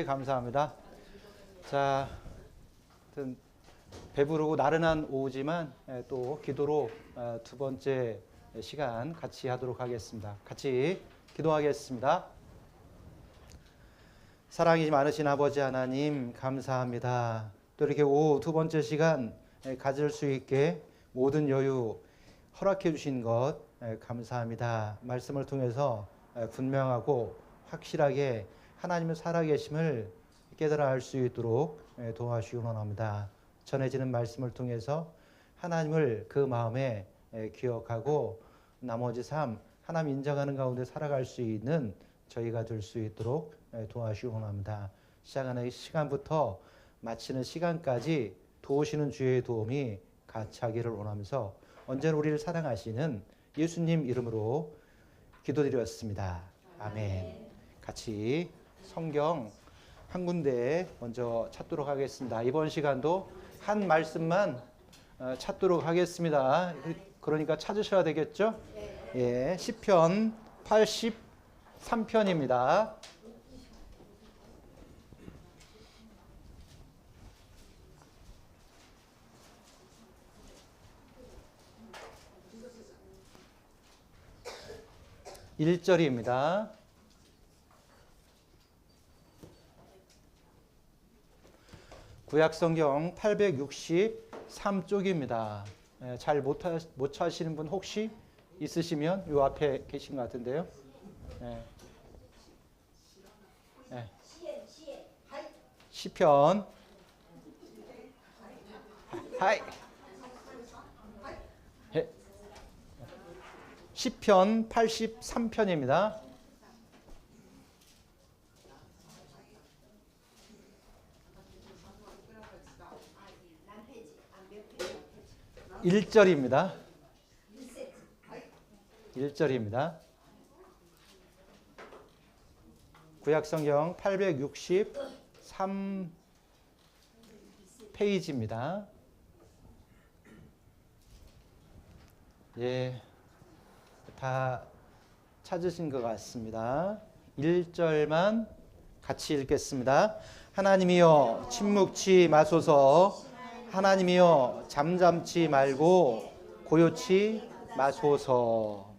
감사합니다. 자, 하여튼 배부르고 나른한 오후지만 또 기도로 두 번째 시간 같이 하도록 하겠습니다. 같이 기도하겠습니다. 사랑이 많으신 아버지 하나님 감사합니다. 또 이렇게 오후 두 번째 시간 가질 수 있게 모든 여유 허락해 주신 것 감사합니다. 말씀을 통해서 분명하고 확실하게 하나님의 살아계심을 깨달아 알 수 있도록 도와주시기 원합니다. 전해지는 말씀을 통해서 하나님을 그 마음에 기억하고 나머지 삶 하나님 인정하는 가운데 살아갈 수 있는 저희가 될 수 있도록 도와주시기 원합니다. 시작하는 시간부터 마치는 시간까지 도우시는 주의 도움이 같이 하기를 원하면서 언제나 우리를 사랑하시는 예수님 이름으로 기도드렸습니다. 아멘. 같이 성경 한 군데 먼저 찾도록 하겠습니다. 이번 시간도 한 말씀만 찾도록 하겠습니다. 그러니까 찾으셔야 되겠죠? 예, 시편 83편입니다. (1절입니다) 구약성경 863쪽입니다. 잘 못 찾으시는 분 혹시 있으시면 요 앞에 계신 것 같은데요. 시편 하이 시편 83편입니다. 1절입니다. 1절입니다. 구약성경 863페이지입니다. 예, 다 찾으신 것 같습니다. 1절만 같이 읽겠습니다. 하나님이여 침묵치 마소서. 하나님이여 잠잠치 말고 고요치 마소서.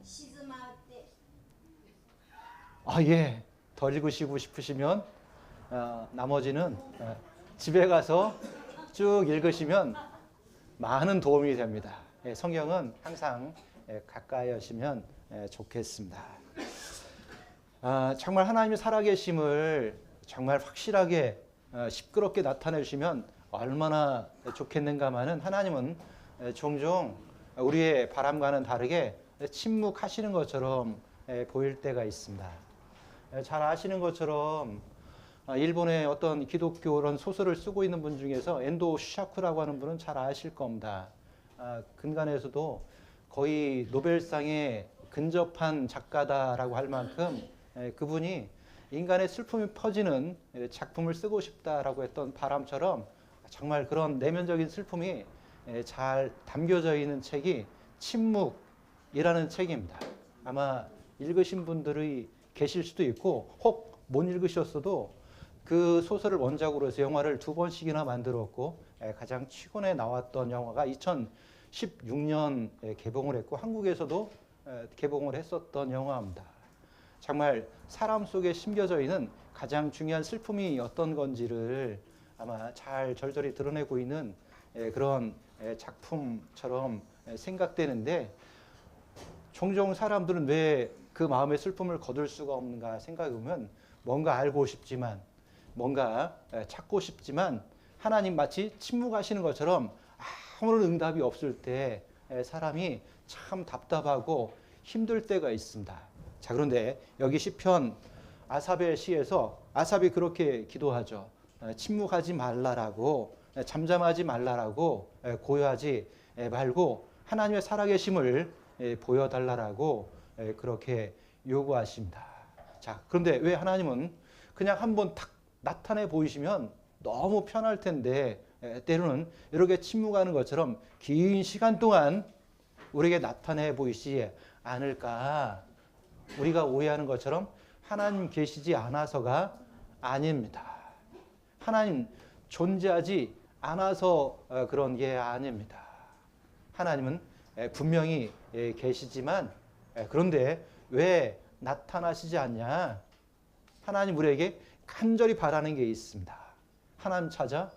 예, 더 읽으시고 싶으시면 나머지는 집에 가서 쭉 읽으시면 많은 도움이 됩니다. 성경은 항상 가까이 하시면 좋겠습니다. 정말 하나님의 살아계심을 정말 확실하게 시끄럽게 나타내 주시면 얼마나 좋겠는가마는 하나님은 종종 우리의 바람과는 다르게 침묵하시는 것처럼 보일 때가 있습니다. 잘 아시는 것처럼 일본의 어떤 기독교 그런 소설을 쓰고 있는 분 중에서 엔도 슈샤쿠라고 하는 분은 잘 아실 겁니다. 근간에서도 거의 노벨상에 근접한 작가다라고 할 만큼 그분이 인간의 슬픔이 퍼지는 작품을 쓰고 싶다라고 했던 바람처럼 정말 그런 내면적인 슬픔이 잘 담겨져 있는 책이 침묵이라는 책입니다. 아마 읽으신 분들이 계실 수도 있고 혹 못 읽으셨어도 그 소설을 원작으로 해서 영화를 2번씩이나 만들었고 가장 최근에 나왔던 영화가 2016년 개봉을 했고 한국에서도 개봉을 했었던 영화입니다. 정말 사람 속에 심겨져 있는 가장 중요한 슬픔이 어떤 건지를 아마 잘 절절히 드러내고 있는 그런 작품처럼 생각되는데 종종 사람들은 왜 그 마음의 슬픔을 거둘 수가 없는가 생각해보면 뭔가 알고 싶지만 뭔가 찾고 싶지만 하나님 마치 침묵하시는 것처럼 아무런 응답이 없을 때 사람이 참 답답하고 힘들 때가 있습니다. 자, 그런데 여기 시편 아삽의 시에서 아삽이 그렇게 기도하죠. 침묵하지 말라라고, 잠잠하지 말라라고, 고요하지 말고 하나님의 살아계심을 보여달라라고 그렇게 요구하십니다. 자, 그런데 왜 하나님은 그냥 한번 탁 나타내 보이시면 너무 편할 텐데 때로는 이렇게 침묵하는 것처럼 긴 시간 동안 우리에게 나타내 보이시지 않을까? 우리가 오해하는 것처럼 하나님 계시지 않아서가 아닙니다. 하나님 존재하지 않아서 그런 게 아닙니다. 하나님은 분명히 계시지만 그런데 왜 나타나시지 않냐? 하나님 우리에게 간절히 바라는 게 있습니다. 하나님 찾아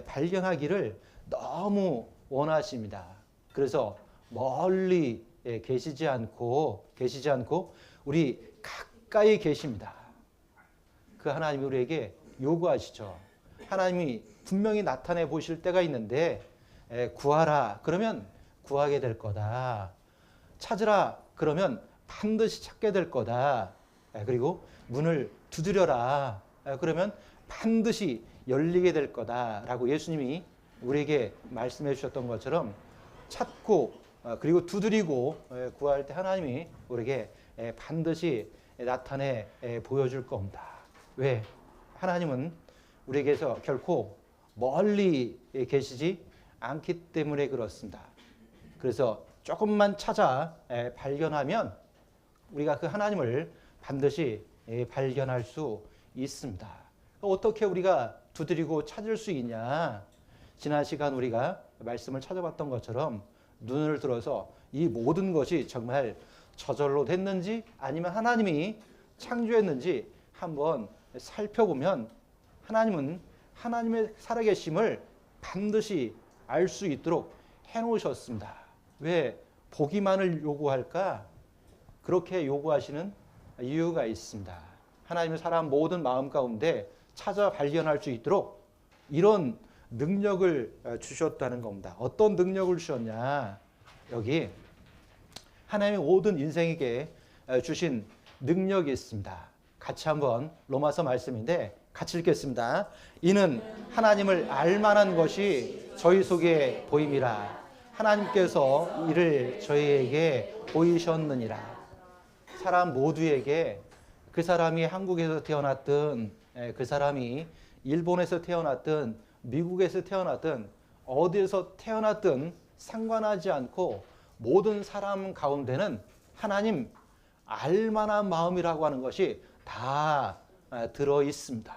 발견하기를 너무 원하십니다. 그래서 멀리 계시지 않고 우리 가까이 계십니다. 그 하나님이 우리에게 요구하시죠. 하나님이 분명히 나타내 보실 때가 있는데 구하라 그러면 구하게 될 거다. 찾으라 그러면 반드시 찾게 될 거다. 그리고 문을 두드려라 그러면 반드시 열리게 될 거다라고 예수님이 우리에게 말씀해 주셨던 것처럼 찾고 그리고 두드리고 구할 때 하나님이 우리에게 반드시 나타내 보여줄 겁니다. 왜? 하나님은 우리에게서 결코 멀리 계시지 않기 때문에 그렇습니다. 그래서 조금만 찾아 발견하면 우리가 그 하나님을 반드시 발견할 수 있습니다. 어떻게 우리가 두드리고 찾을 수 있냐? 지난 시간 우리가 말씀을 찾아봤던 것처럼 눈을 들어서 이 모든 것이 정말 저절로 됐는지 아니면 하나님이 창조했는지 한번 살펴보면 하나님은 하나님의 살아계심을 반드시 알 수 있도록 해놓으셨습니다. 왜 보기만을 요구할까? 그렇게 요구하시는 이유가 있습니다. 하나님은 사람 모든 마음 가운데 찾아 발견할 수 있도록 이런 능력을 주셨다는 겁니다. 어떤 능력을 주셨냐? 여기 하나님의 모든 인생에게 주신 능력이 있습니다. 같이 한번 로마서 말씀인데 같이 읽겠습니다. 이는 하나님을 알만한 것이 저희 속에 보임이라. 하나님께서 이를 저희에게 보이셨느니라. 사람 모두에게 그 사람이 한국에서 태어났든 그 사람이 일본에서 태어났든 미국에서 태어났든 어디에서 태어났든 상관하지 않고 모든 사람 가운데는 하나님 알만한 마음이라고 하는 것이 다 들어 있습니다.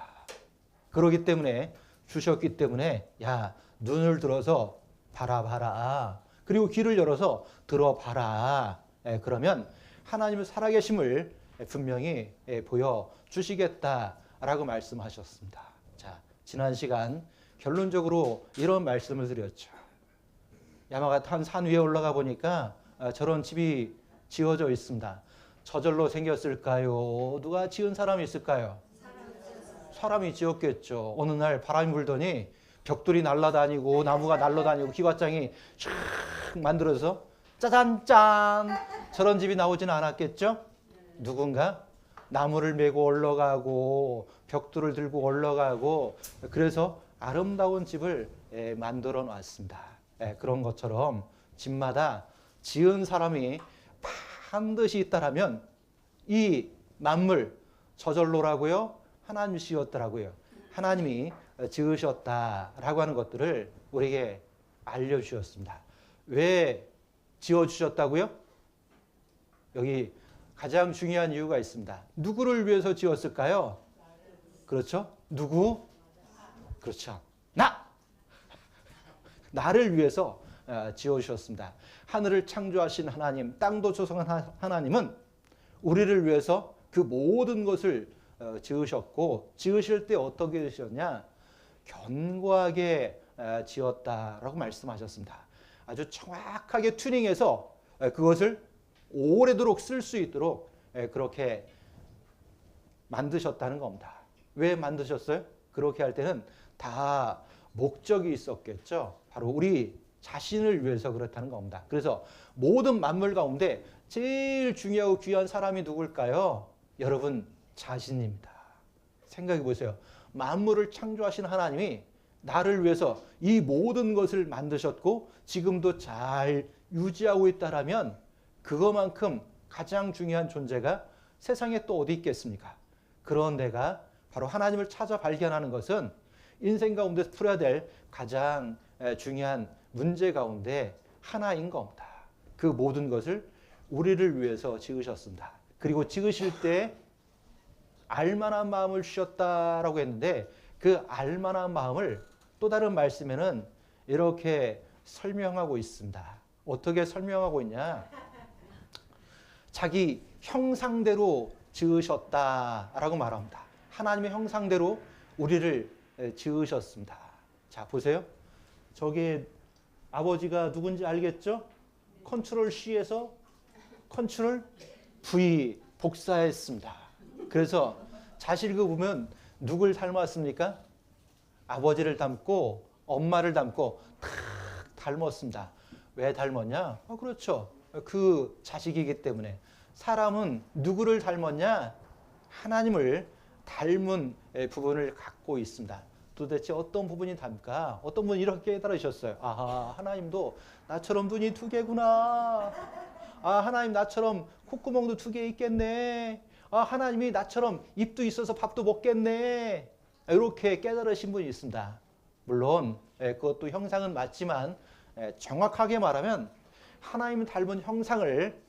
그렇기 때문에 주셨기 때문에 야 눈을 들어서 바라봐라. 그리고 귀를 열어서 들어봐라. 그러면 하나님의 살아계심을 분명히 보여주시겠다라고 말씀하셨습니다. 자, 지난 시간 결론적으로 이런 말씀을 드렸죠. 야마가탄 산 위에 올라가 보니까 저런 집이 지어져 있습니다. 저절로 생겼을까요? 누가 지은 사람이 있을까요? 사람이 지었겠죠. 어느 날 바람이 불더니 벽돌이 날아다니고 나무가 날아다니고 기와장이 촥 만들어서 짜잔 짠 저런 집이 나오지는 않았겠죠? 누군가 나무를 메고 올라가고 벽돌을 들고 올라가고 그래서 아름다운 집을 만들어 놨습니다. 그런 것처럼 집마다 지은 사람이 반드시 있다라면 이 만물 저절로라고요? 하나님이 지었더라고요. 하나님이 지으셨다라고 하는 것들을 우리에게 알려주셨습니다. 왜 지어주셨다고요? 여기 가장 중요한 이유가 있습니다. 누구를 위해서 지었을까요? 그렇죠? 누구? 그렇죠. 나를 위해서 지어주셨습니다. 하늘을 창조하신 하나님, 땅도 조성한 하나님은 우리를 위해서 그 모든 것을 지으셨고 지으실 때 어떻게 지으셨냐? 견고하게 지었다라고 말씀하셨습니다. 아주 정확하게 튜닝해서 그것을 오래도록 쓸 수 있도록 그렇게 만드셨다는 겁니다. 왜 만드셨어요? 그렇게 할 때는 다 목적이 있었겠죠. 바로 우리 자신을 위해서 그렇다는 겁니다. 그래서 모든 만물 가운데 제일 중요하고 귀한 사람이 누굴까요? 여러분 자신입니다. 생각해 보세요. 만물을 창조하신 하나님이 나를 위해서 이 모든 것을 만드셨고 지금도 잘 유지하고 있다라면 그것만큼 가장 중요한 존재가 세상에 또 어디 있겠습니까? 그런 데가 바로 하나님을 찾아 발견하는 것은 인생 가운데 풀어야 될 가장 중요한 문제 가운데 하나인 겁니다. 그 모든 것을 우리를 위해서 지으셨습니다. 그리고 지으실 때 알만한 마음을 주셨다라고 했는데 그 알만한 마음을 또 다른 말씀에는 이렇게 설명하고 있습니다. 어떻게 설명하고 있냐? 자기 형상대로 지으셨다라고 말합니다. 하나님의 형상대로 우리를 지으셨습니다. 자, 보세요. 저기 아버지가 누군지 알겠죠? 컨트롤 C에서 컨트롤 V 복사했습니다. 그래서 자식을 보면 누굴 닮았습니까? 아버지를 닮고 엄마를 닮고 탁 닮았습니다. 왜 닮았냐? 그렇죠. 그 자식이기 때문에. 사람은 누구를 닮았냐? 하나님을 닮은 부분을 갖고 있습니다. 도대체 어떤 부분이 닮까? 어떤 분이 이렇게 깨달으셨어요. 아하, 하나님도 나처럼 눈이 두 개구나. 아, 하나님 나처럼 콧구멍도 두 개 있겠네. 아, 하나님이 나처럼 입도 있어서 밥도 먹겠네. 이렇게 깨달으신 분이 있습니다. 물론 그것도 형상은 맞지만 정확하게 말하면 하나님 닮은 형상을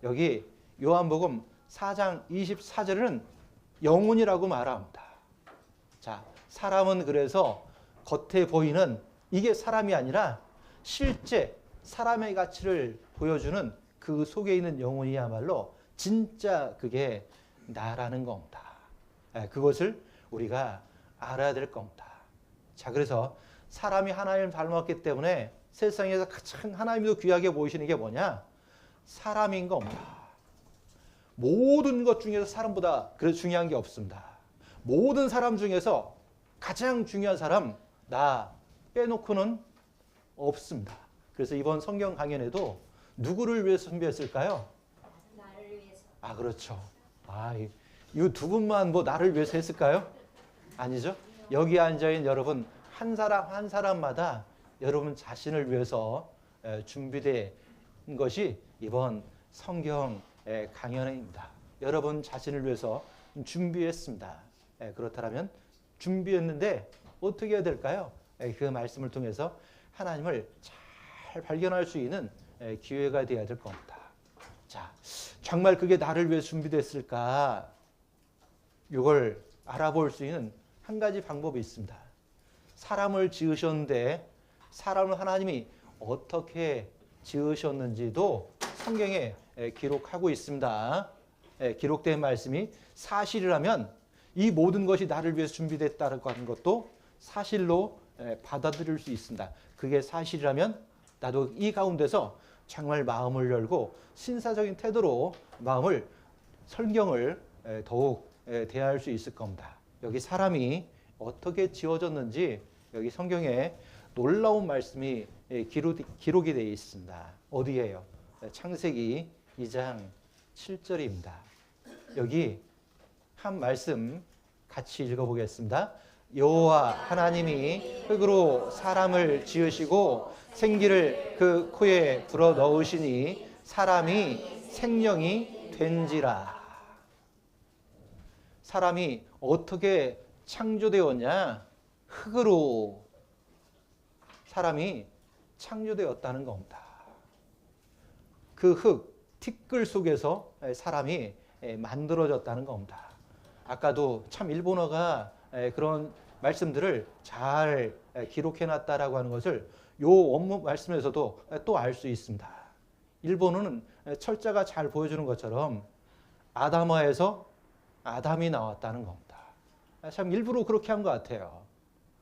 여기 요한복음 4장 24절에는 영혼이라고 말합니다. 자, 사람은 그래서 겉에 보이는 이게 사람이 아니라 실제 사람의 가치를 보여주는 그 속에 있는 영혼이야말로 진짜 그게 나라는 겁니다. 그것을 우리가 알아야 될 겁니다. 자, 그래서 사람이 하나님을 닮았기 때문에 세상에서 가장 하나님도 귀하게 보이시는 게 뭐냐? 사람인 겁니다. 모든 것 중에서 사람보다 그래도 중요한 게 없습니다. 모든 사람 중에서 가장 중요한 사람 나 빼놓고는 없습니다. 그래서 이번 성경 강연에도 누구를 위해서 준비했을까요? 나를 위해서. 아, 그렇죠. 아, 이 두 분만 뭐 나를 위해서 했을까요? 아니죠. 여기 앉아있는 여러분 한 사람 한 사람마다 여러분 자신을 위해서 준비된 것이 이번 성경 강연입니다. 여러분 자신을 위해서 준비했습니다. 그렇다면 준비했는데 어떻게 해야 될까요? 그 말씀을 통해서 하나님을 잘 발견할 수 있는 기회가 되어야 될 겁니다. 자, 정말 그게 나를 위해 준비됐을까? 이걸 알아볼 수 있는 한 가지 방법이 있습니다. 사람을 지으셨는데 사람을 하나님이 어떻게 지으셨는지도 성경에 기록하고 있습니다. 기록된 말씀이 사실이라면 이 모든 것이 나를 위해서 준비됐다고 하는 것도 사실로 받아들일 수 있습니다. 그게 사실이라면 나도 이 가운데서 정말 마음을 열고 신사적인 태도로 성경을 더욱 대할 수 있을 겁니다. 여기 사람이 어떻게 지어졌는지 여기 성경에 놀라운 말씀이 기록이 되어 있습니다. 어디예요? 창세기 2장 7절입니다. 여기 한 말씀 같이 읽어보겠습니다. 여호와 하나님이 흙으로 사람을 지으시고 생기를 그 코에 불어 넣으시니 사람이 생명이 된지라. 사람이 어떻게 창조되었냐? 흙으로 사람이 창조되었다는 겁니다. 그 흙, 티끌 속에서 사람이 만들어졌다는 겁니다. 아까도 참 일본어가 그런 말씀들을 잘 기록해놨다라고 하는 것을 요 원문 말씀에서도 또 알 수 있습니다. 일본어는 철자가 잘 보여주는 것처럼 아담화에서 아담이 나왔다는 겁니다. 참 일부러 그렇게 한 것 같아요.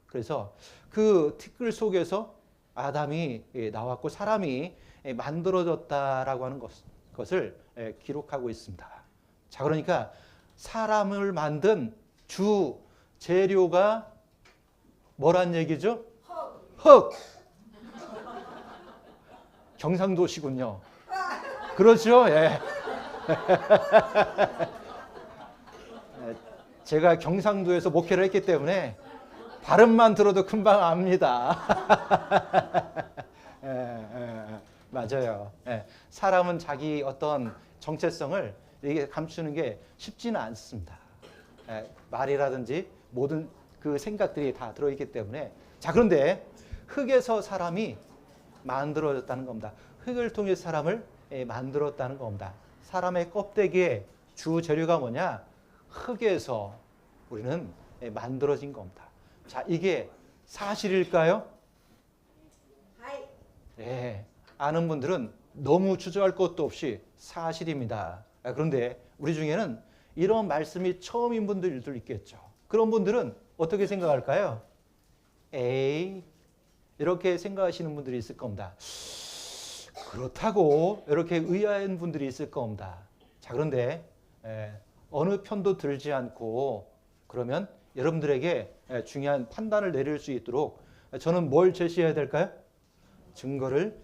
그래서 그 티끌 속에서 아담이 나왔고 사람이 만들어졌다라고 하는 것을 기록하고 있습니다. 자, 그러니까 사람을 만든 주 재료가 뭐란 얘기죠? 흙. 경상도시군요. 그렇죠? 예. 제가 경상도에서 목회를 했기 때문에 발음만 들어도 금방 압니다. 맞아요. 사람은 자기 어떤 정체성을 이게 감추는 게 쉽지는 않습니다. 말이라든지 모든 그 생각들이 다 들어있기 때문에. 자, 그런데 흙에서 사람이 만들어졌다는 겁니다. 흙을 통해 사람을 만들었다는 겁니다. 사람의 껍데기의 주 재료가 뭐냐? 흙에서 우리는 만들어진 겁니다. 자, 이게 사실일까요? 네, 아는 분들은 너무 주저할 것도 없이 사실입니다. 그런데 우리 중에는 이런 말씀이 처음인 분들도 있겠죠. 그런 분들은 어떻게 생각할까요? 에이, 이렇게 생각하시는 분들이 있을 겁니다. 그렇다고 이렇게 의아한 분들이 있을 겁니다. 자, 그런데 어느 편도 들지 않고 그러면 여러분들에게 중요한 판단을 내릴 수 있도록 저는 뭘 제시해야 될까요? 증거를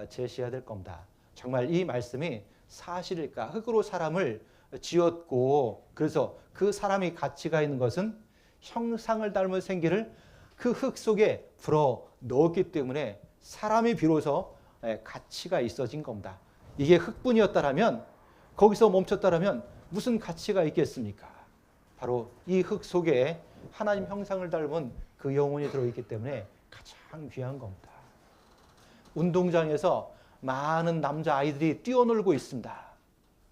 제시해야 될 겁니다. 정말 이 말씀이 사실일까? 흙으로 사람을 지었고 그래서 그 사람이 가치가 있는 것은 형상을 닮은 생기를 그 흙 속에 불어 넣었기 때문에 사람이 비로소 가치가 있어진 겁니다. 이게 흙뿐이었다라면 거기서 멈췄다라면 무슨 가치가 있겠습니까? 바로 이 흙 속에 하나님 형상을 닮은 그 영혼이 들어있기 때문에 가장 귀한 겁니다. 운동장에서 많은 남자아이들이 뛰어놀고 있습니다.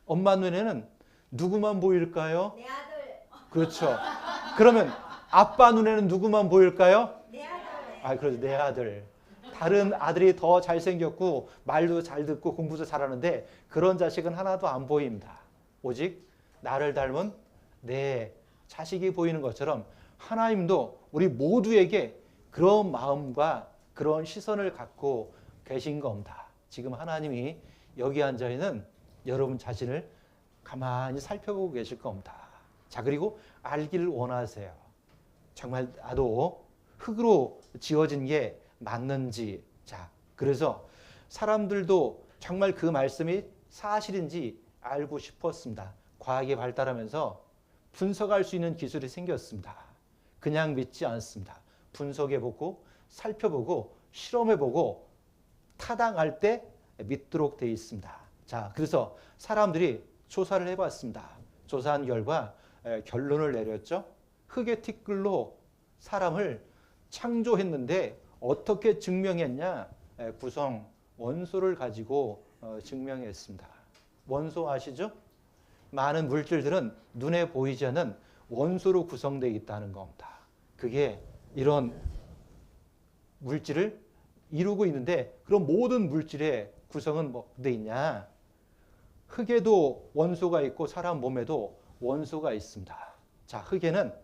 엄마 눈에는 누구만 보일까요? 내 아들. 그렇죠. 그러면 아빠 눈에는 누구만 보일까요? 내 아들. 아, 그렇죠. 내 아들. 다른 아들이 더 잘생겼고 말도 잘 듣고 공부도 잘하는데 그런 자식은 하나도 안 보입니다. 오직 나를 닮은 내 자식이 보이는 것처럼 하나님도 우리 모두에게 그런 마음과 그런 시선을 갖고 계신 겁니다. 지금 하나님이 여기 앉아 있는 여러분 자신을 가만히 살펴보고 계실 겁니다. 자, 그리고 알기를 원하세요. 정말 나도 흙으로 지어진 게 맞는지. 자, 그래서 사람들도 정말 그 말씀이 사실인지 알고 싶었습니다. 과학이 발달하면서 분석할 수 있는 기술이 생겼습니다. 그냥 믿지 않습니다. 분석해보고 살펴보고 실험해보고 타당할 때 믿도록 되어 있습니다. 자, 그래서 사람들이 조사를 해봤습니다. 조사한 결과 결론을 내렸죠. 흙의 티끌로 사람을 창조했는데 어떻게 증명했냐? 구성 원소를 가지고 증명했습니다. 원소 아시죠? 많은 물질들은 눈에 보이지 않는 원소로 구성되어 있다는 겁니다. 그게 이런 물질을 이루고 있는데 그럼 모든 물질의 구성은 뭐 돼 있냐? 흙에도 원소가 있고 사람 몸에도 원소가 있습니다. 자, 흙에는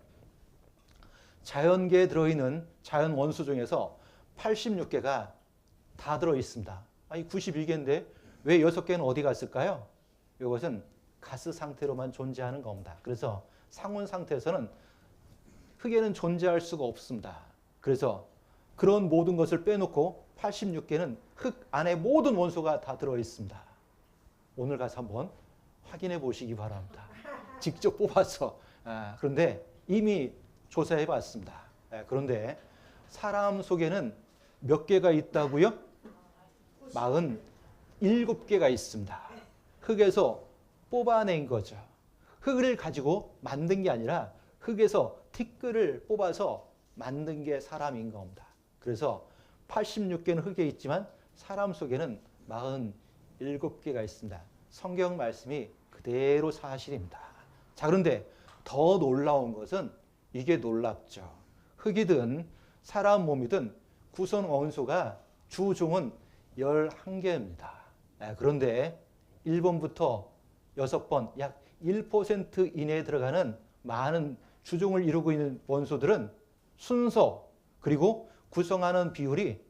자연계에 들어있는 자연 원소 중에서 86개가 다 들어있습니다. 아니 91개인데 왜 6개는 어디 갔을까요? 이것은 가스 상태로만 존재하는 겁니다. 그래서 상온 상태에서는 흙에는 존재할 수가 없습니다. 그래서 그런 모든 것을 빼놓고 86개는 흙 안에 모든 원소가 다 들어있습니다. 오늘 가서 한번 확인해 보시기 바랍니다. 직접 뽑아서. 그런데 이미 조사해 봤습니다. 그런데 사람 속에는 몇 개가 있다고요? 47개가 있습니다. 흙에서 뽑아낸 거죠. 흙을 가지고 만든 게 아니라 흙에서 티끌을 뽑아서 만든 게 사람인 겁니다. 그래서 86개는 흙에 있지만 사람 속에는 47개가 있습니다. 성경 말씀이 그대로 사실입니다. 자, 그런데 더 놀라운 것은 이게 놀랍죠. 흙이든 사람 몸이든 구성 원소가 주종은 11개입니다. 그런데 1번부터 6번 약 1% 이내에 들어가는 많은 주종을 이루고 있는 원소들은 순서 그리고 구성하는 비율이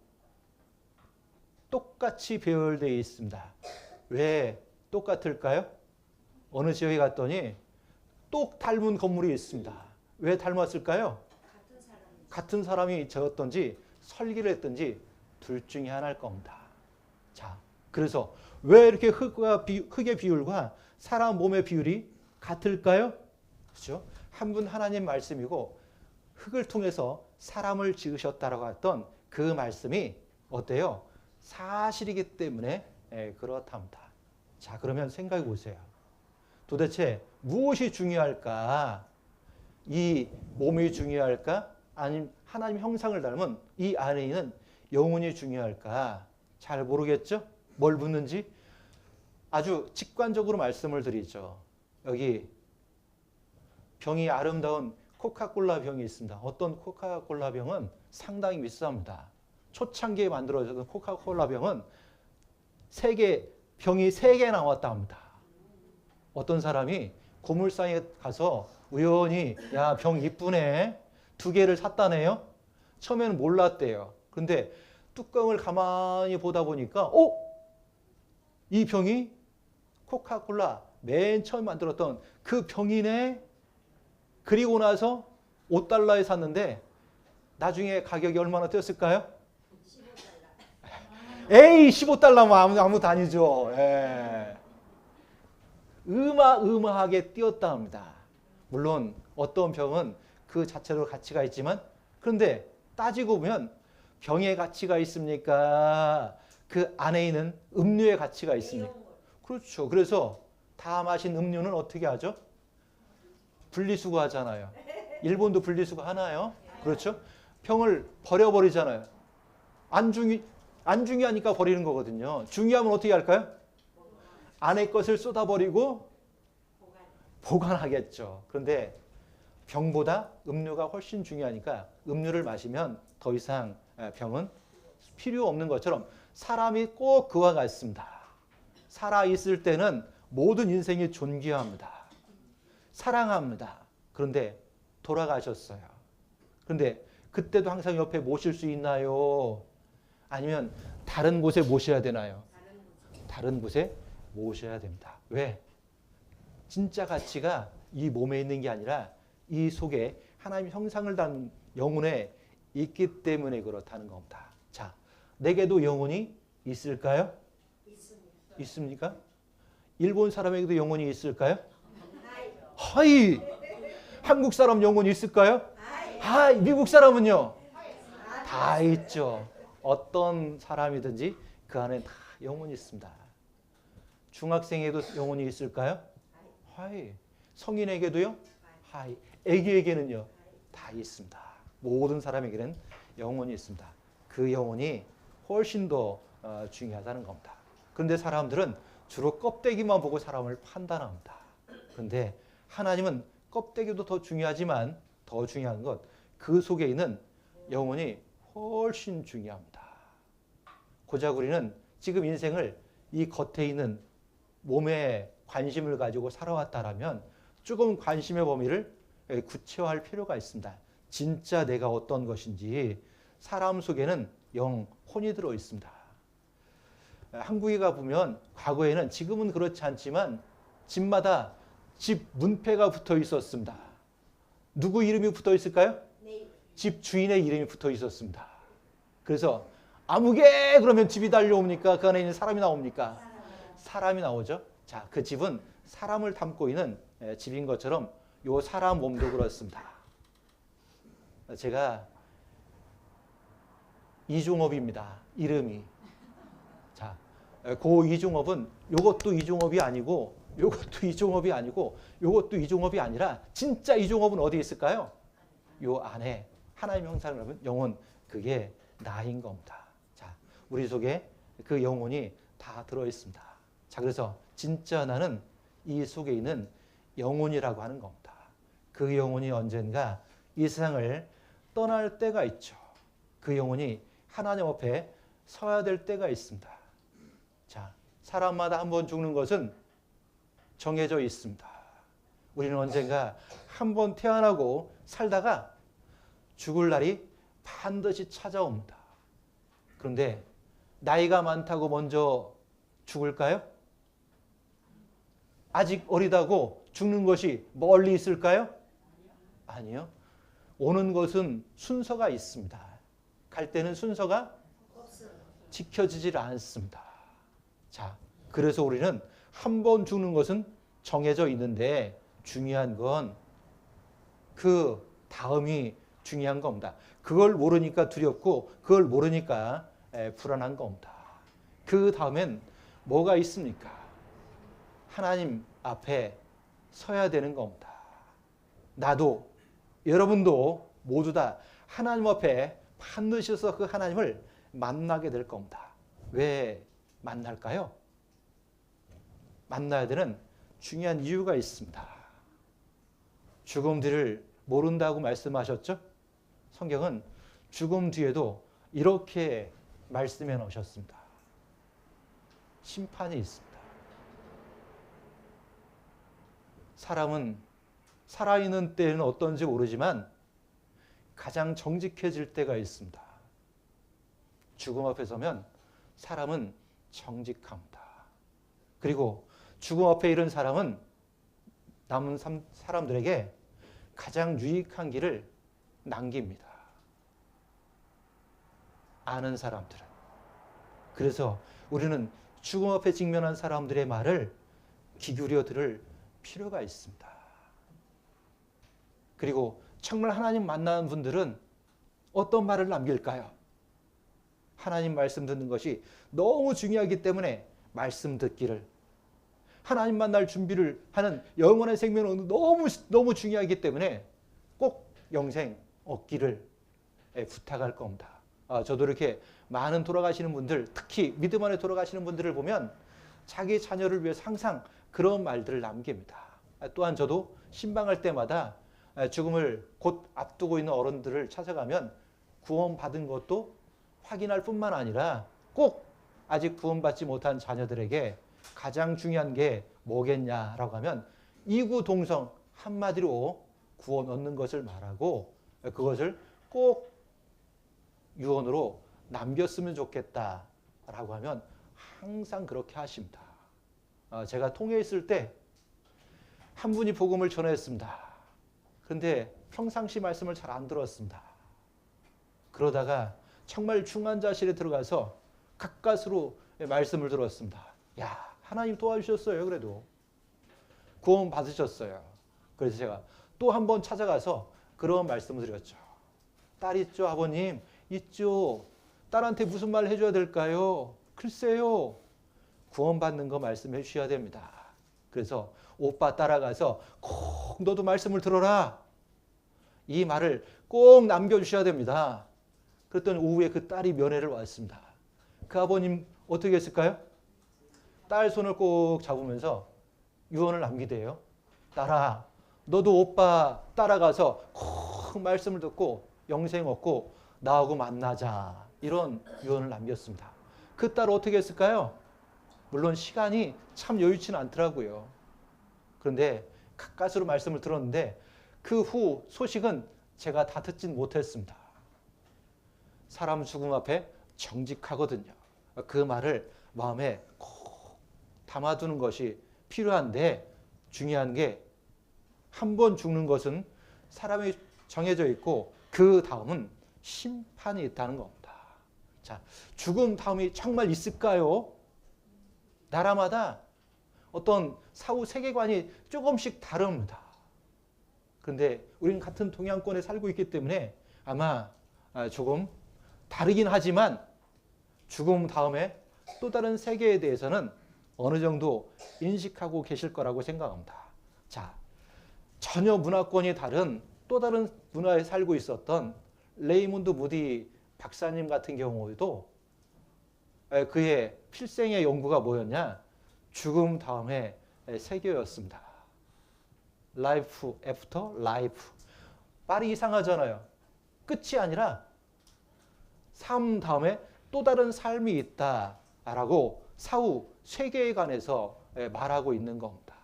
똑같이 배열되어 있습니다. 왜 똑같을까요? 어느 지역에 갔더니 똑 닮은 건물이 있습니다. 왜 닮았을까요? 같은 사람이 지었던지 설계를 했던지 둘 중에 하나일 겁니다. 자, 그래서 왜 이렇게 흙의 비율과 사람 몸의 비율이 같을까요? 그렇죠? 한 분 하나님 말씀이고 흙을 통해서 사람을 지으셨다라고 했던 그 말씀이 어때요? 사실이기 때문에 그렇답니다. 자, 그러면 생각해 보세요. 도대체 무엇이 중요할까? 이 몸이 중요할까? 아니면 하나님 형상을 닮은 이 안에 있는 영혼이 중요할까? 잘 모르겠죠? 뭘 묻는지? 아주 직관적으로 말씀을 드리죠. 여기 병이 아름다운 코카콜라 병이 있습니다. 어떤 코카콜라 병은 상당히 비쌉니다. 초창기에 만들어졌던 코카콜라 병은 병이 3개 나왔다 합니다. 어떤 사람이 고물상에 가서 우연히 야, 병 이쁘네. 2개를 샀다네요. 처음에는 몰랐대요. 그런데 뚜껑을 가만히 보다 보니까 이 병이 코카콜라 맨 처음 만들었던 그 병이네. 그리고 나서 $5에 샀는데 나중에 가격이 얼마나 뛰었을까요? 15달러. 에이, 15달러면 아무도 아니죠. 예. 어마어마하게 뛰었다 합니다. 물론 어떤 병은 그 자체로 가치가 있지만 그런데 따지고 보면 병의 가치가 있습니까? 그 안에 있는 음료의 가치가 있습니까? 그렇죠. 그래서 다 마신 음료는 어떻게 하죠? 분리수거 하잖아요. 일본도 분리수거 하나요? 그렇죠? 병을 버려버리잖아요. 안 중요하니까 버리는 거거든요. 중요하면 어떻게 할까요? 안에 것을 쏟아버리고 보관하겠죠. 그런데 병보다 음료가 훨씬 중요하니까 음료를 마시면 더 이상 병은 필요 없는 것처럼 사람이 꼭 그와 같습니다. 살아있을 때는 모든 인생이 존귀합니다. 사랑합니다. 그런데 돌아가셨어요. 그런데 그때도 항상 옆에 모실 수 있나요? 아니면 다른 곳에 모셔야 되나요? 다른 곳에 모셔야 됩니다. 왜? 진짜 가치가 이 몸에 있는 게 아니라 이 속에 하나님 형상을 담은 영혼에 있기 때문에 그렇다는 겁니다. 자, 내게도 영혼이 있을까요? 있습니까? 일본 사람에게도 영혼이 있을까요? 하이. 한국 사람 영혼이 있을까요? 하이. 미국 사람은요? 다 있죠. 어떤 사람이든지 그 안에 다 영혼이 있습니다. 중학생에도 영혼이 있을까요? 하이. 성인에게도요? 하이. 애기에게는요? 다 있습니다. 모든 사람에게는 영혼이 있습니다. 그 영혼이 훨씬 더 중요하다는 겁니다. 그런데 사람들은 주로 껍데기만 보고 사람을 판단합니다. 그런데 하나님은 껍데기도 더 중요하지만 더 중요한 것, 그 속에 있는 영혼이 훨씬 중요합니다. 고작 우리는 지금 인생을 이 겉에 있는 몸에 관심을 가지고 살아왔다라면 조금 관심의 범위를 구체화할 필요가 있습니다. 진짜 내가 어떤 것인지 사람 속에는 영혼이 들어 있습니다. 한국에 가보면 과거에는 지금은 그렇지 않지만 집마다 집 문패가 붙어 있었습니다. 누구 이름이 붙어 있을까요? 집 주인의 이름이 붙어 있었습니다. 그래서 아무개 그러면 집이 달려옵니까? 그 안에 있는 사람이 나옵니까? 사람이 나오죠. 자, 그 집은 사람을 담고 있는 집인 것처럼 요 사람 몸도 그렇습니다. 제가 이종업입니다. 이름이. 자, 그 이종업은 요것도 이종업이 아니고 요것도 이종업이 아니고 요것도 이종업이 아니라 진짜 이종업은 어디 있을까요? 요 안에 하나님 형상을 하면 영혼, 그게 나인 겁니다. 자, 우리 속에 그 영혼이 다 들어 있습니다. 자, 그래서 진짜 나는 이 속에 있는 영혼이라고 하는 겁니다. 그 영혼이 언젠가 이 세상을 떠날 때가 있죠. 그 영혼이 하나님 앞에 서야 될 때가 있습니다. 자, 사람마다 한 번 죽는 것은 정해져 있습니다. 우리는 언젠가 한 번 태어나고 살다가 죽을 날이 반드시 찾아옵니다. 그런데 나이가 많다고 먼저 죽을까요? 아직 어리다고 죽는 것이 멀리 있을까요? 아니요. 오는 것은 순서가 있습니다. 갈 때는 순서가 지켜지질 않습니다. 자, 그래서 우리는 한 번 죽는 것은 정해져 있는데 중요한 건 그 다음이 중요한 겁니다. 그걸 모르니까 두렵고 그걸 모르니까 불안한 겁니다. 그 다음엔 뭐가 있습니까? 하나님 앞에 서야 되는 겁니다. 나도 여러분도 모두 다 하나님 앞에 반드시 서서 그 하나님을 만나게 될 겁니다. 왜 만날까요? 만나야 되는 중요한 이유가 있습니다. 죽음 뒤를 모른다고 말씀하셨죠? 성경은 죽음 뒤에도 이렇게 말씀해 놓으셨습니다. 심판이 있습니다. 사람은 살아있는 때는 어떤지 모르지만 가장 정직해질 때가 있습니다. 죽음 앞에 서면 사람은 정직합니다. 그리고 죽음 앞에 이른 사람은 남은 사람들에게 가장 유익한 길을 남깁니다. 아는 사람들은. 그래서 우리는 죽음 앞에 직면한 사람들의 말을 귀 기울여 들을 필요가 있습니다. 그리고 정말 하나님 만나는 분들은 어떤 말을 남길까요? 하나님 말씀 듣는 것이 너무 중요하기 때문에 말씀 듣기를, 하나님 만날 준비를 하는 영원한 생명은 너무 중요하기 때문에 꼭 영생 얻기를 부탁할 겁니다. 저도 이렇게 많은 돌아가시는 분들, 특히 믿음 안에 돌아가시는 분들을 보면 자기 자녀를 위해서 항상 그런 말들을 남깁니다. 또한 저도 신방할 때마다 죽음을 곧 앞두고 있는 어른들을 찾아가면 구원받은 것도 확인할 뿐만 아니라 꼭 아직 구원받지 못한 자녀들에게 가장 중요한 게 뭐겠냐라고 하면 이구동성, 한마디로 구원 얻는 것을 말하고 그것을 꼭 유언으로 남겼으면 좋겠다라고 하면 항상 그렇게 하십니다. 제가 통회에 있을 때 한 분이 복음을 전했습니다. 그런데 평상시 말씀을 잘 안 들었습니다. 그러다가 정말 중환자실에 들어가서 가까스로 말씀을 들었습니다. 야, 하나님 도와주셨어요. 그래도 구원 받으셨어요. 그래서 제가 또 한 번 찾아가서 그런 말씀을 드렸죠. 딸 있죠, 아버님? 있죠. 딸한테 무슨 말 해줘야 될까요? 글쎄요. 구원받는 거 말씀해 주셔야 됩니다. 그래서 오빠 따라가서 꼭 너도 말씀을 들어라. 이 말을 꼭 남겨주셔야 됩니다. 그랬더니 오후에 그 딸이 면회를 왔습니다. 그 아버님 어떻게 했을까요? 딸 손을 꼭 잡으면서 유언을 남기대요. 딸아, 너도 오빠 따라가서 꼭 말씀을 듣고 영생 얻고 나하고 만나자. 이런 유언을 남겼습니다. 그 딸 어떻게 했을까요? 물론 시간이 참 여유치는 않더라고요. 그런데 가까스로 말씀을 들었는데 그 후 소식은 제가 다 듣진 못했습니다. 사람 죽음 앞에 정직하거든요. 그 말을 마음에 꼭 담아두는 것이 필요한데 중요한 게 한 번 죽는 것은 사람이 정해져 있고 그 다음은 심판이 있다는 겁니다. 자, 죽음 다음이 정말 있을까요? 나라마다 어떤 사후 세계관이 조금씩 다릅니다. 그런데 우리는 같은 동양권에 살고 있기 때문에 아마 조금 다르긴 하지만 죽음 다음에 또 다른 세계에 대해서는 어느 정도 인식하고 계실 거라고 생각합니다. 자, 전혀 문화권이 다른 또 다른 문화에 살고 있었던 레이몬드 무디 박사님 같은 경우에도 그의 필생의 연구가 뭐였냐? 죽음 다음에 세계였습니다. Life after life. 말이 이상하잖아요. 끝이 아니라 삶 다음에 또 다른 삶이 있다라고 사후 세계에 관해서 말하고 있는 겁니다.